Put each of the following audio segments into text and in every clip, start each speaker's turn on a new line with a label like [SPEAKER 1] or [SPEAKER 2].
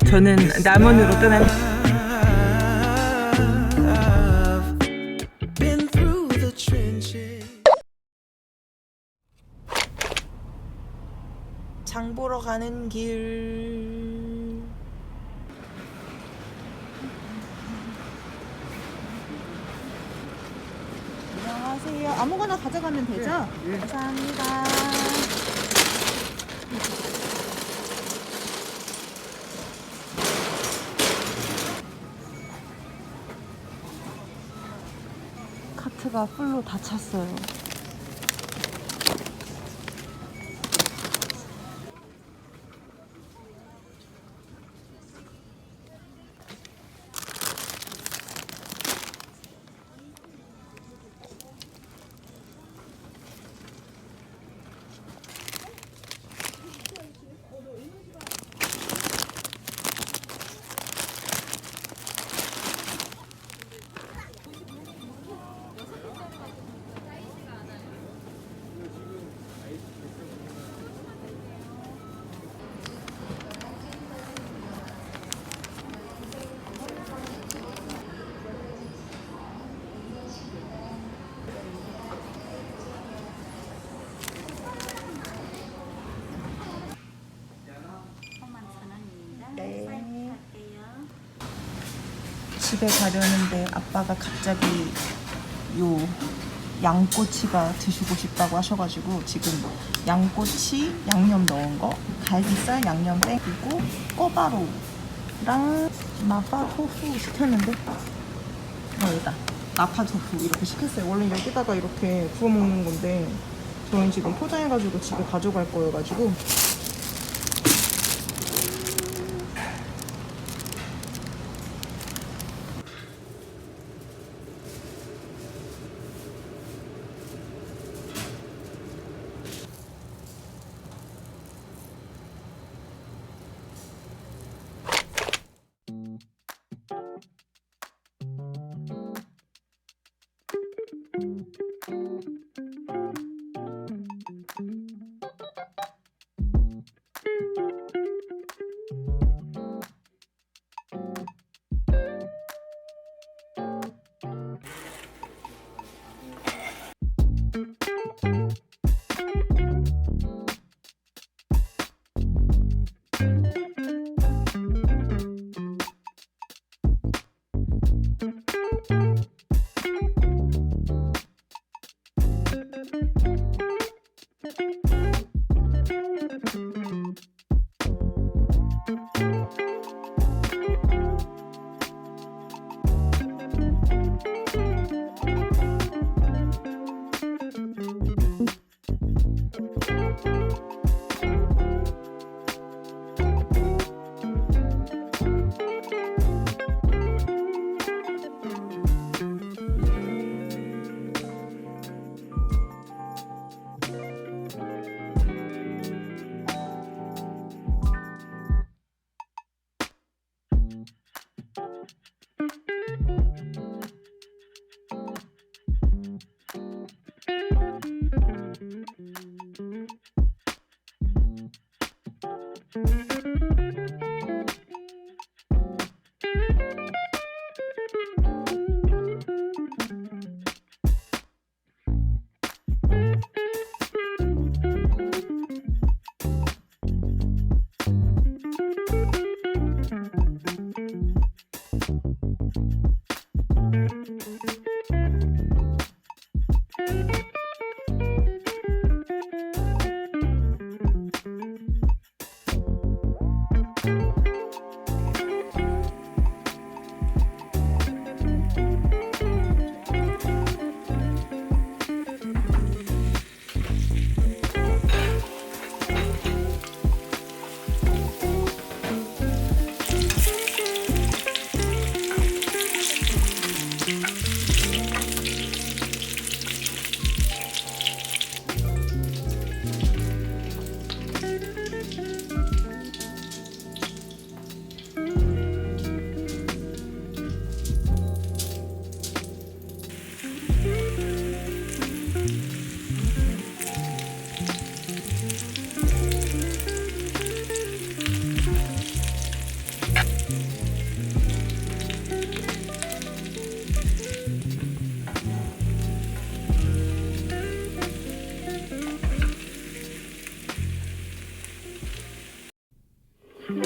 [SPEAKER 1] 저는 남원으로 떠납니다. 장 보러 가는 길.
[SPEAKER 2] 안녕하세요. 아무거나 가져가면 되죠?
[SPEAKER 3] 네.
[SPEAKER 2] 감사합니다. 카트가 풀로 다 찼어요. 집에 가려는데 아빠가 갑자기 요 양꼬치가 드시고 싶다고 하셔가지고 지금 양꼬치 양념 넣은 거, 갈비살 양념 빼고 꼬바로우랑 마파 토fu 시켰는데 여기다 마파 토fu 이렇게 시켰어요. 원래 여기다가 이렇게 구워 먹는 건데 저는 지금 포장해가지고 집에 가져갈 거여가지고
[SPEAKER 3] We've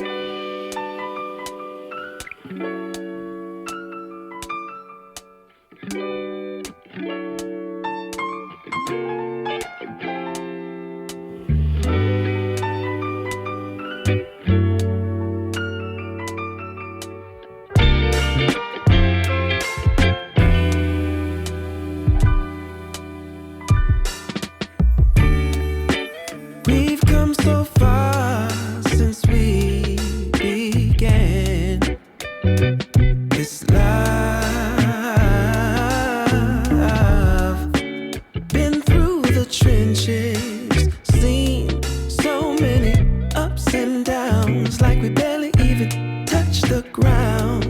[SPEAKER 3] come so far since we began this love. Been through the trenches, seen so many ups and downs, like we barely even touched the ground.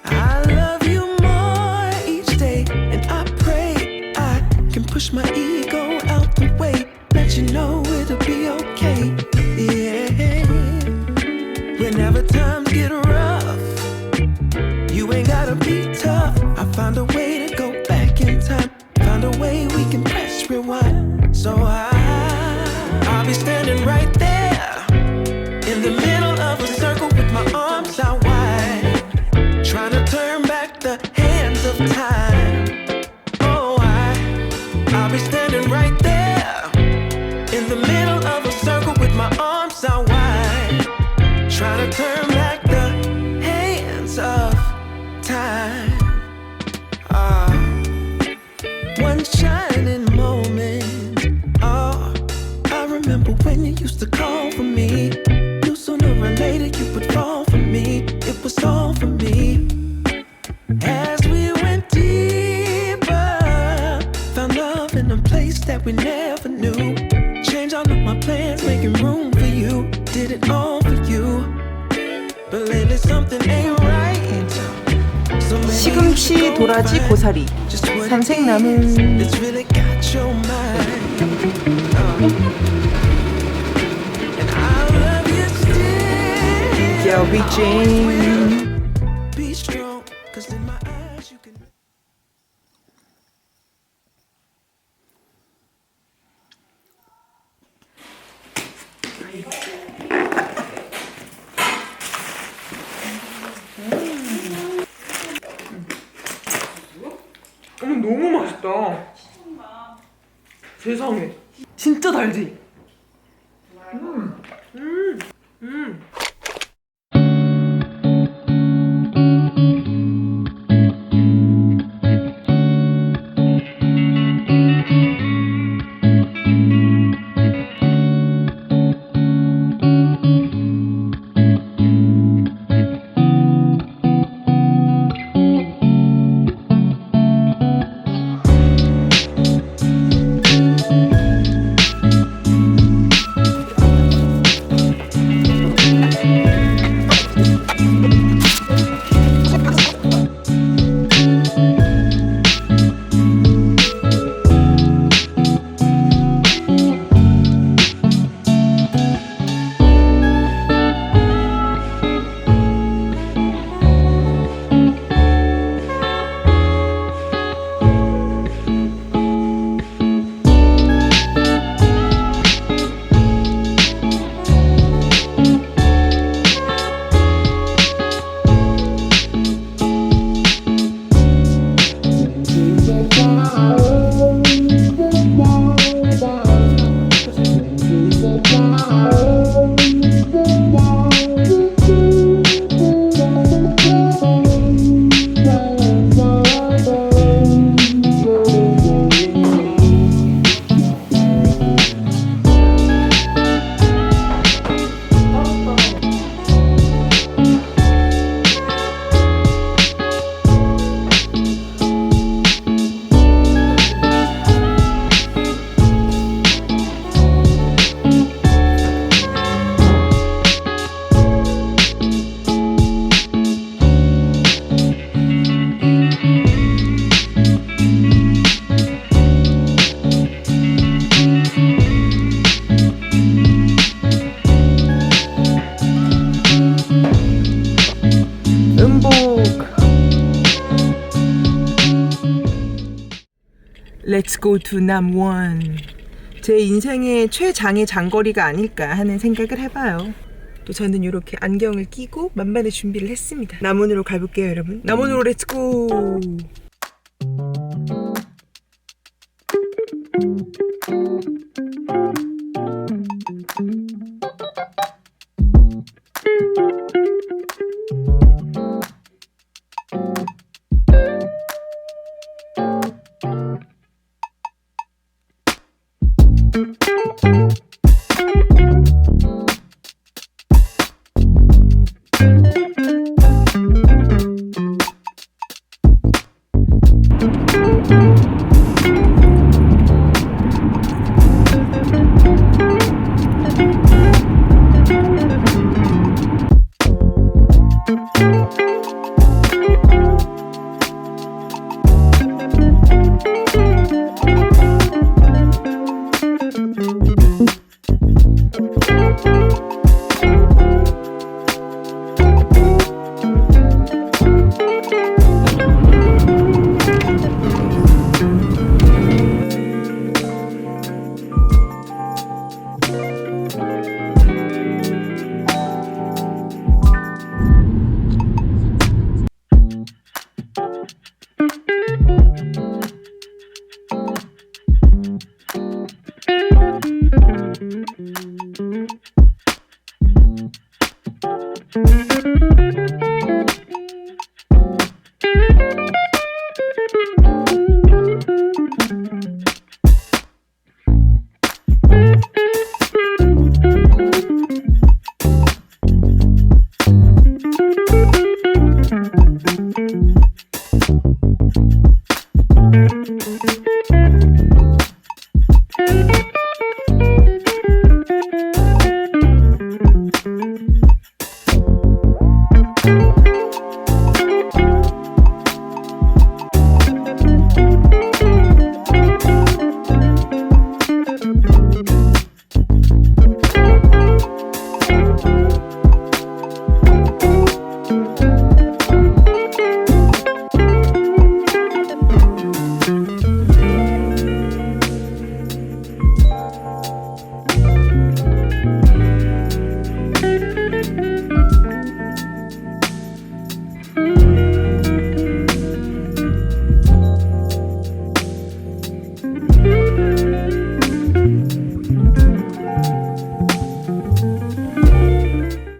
[SPEAKER 3] I love you more each day, and I pray I can push my ego out the way, let you know it'll be okay. Yeah. Whenever times get rough, you ain't gotta be tough. I found a way to go back in time, found a way we can press rewind. So I'll be standing right there in the middle of a circle with my arms out wide, trying to turn back the hands of time. Oh, I'll be standing right there in the middle of a circle with my arms out wide, trying to turn back the hands of time. One shining moment. Oh, I remember when you used to call for me. Knew sooner or later you would fall for me. It was all for me. As we went deeper, found love in a place that we never knew. Changed all of my plans, making room for you. Did it all for you. But lately something ain't right. So maybe
[SPEAKER 1] 시금치,
[SPEAKER 3] you should go
[SPEAKER 1] 도라지,
[SPEAKER 3] find
[SPEAKER 1] 고사리,
[SPEAKER 3] just what it
[SPEAKER 1] 삼색나물.
[SPEAKER 3] is that's really got your mind. And I love you still.
[SPEAKER 1] 여비진.
[SPEAKER 3] Be strong, 'cause in my eyes you can.
[SPEAKER 2] 너무 맛있다. 세상에. 진짜 달지?
[SPEAKER 1] Let's go to Namwon.
[SPEAKER 2] 제 인생의 최장의 장거리가 아닐까 하는 생각을 해봐요. 또 저는 이렇게 안경을 끼고 만반의 준비를 했습니다. 남원으로 가볼게요, 여러분. 남원으로 렛츠고!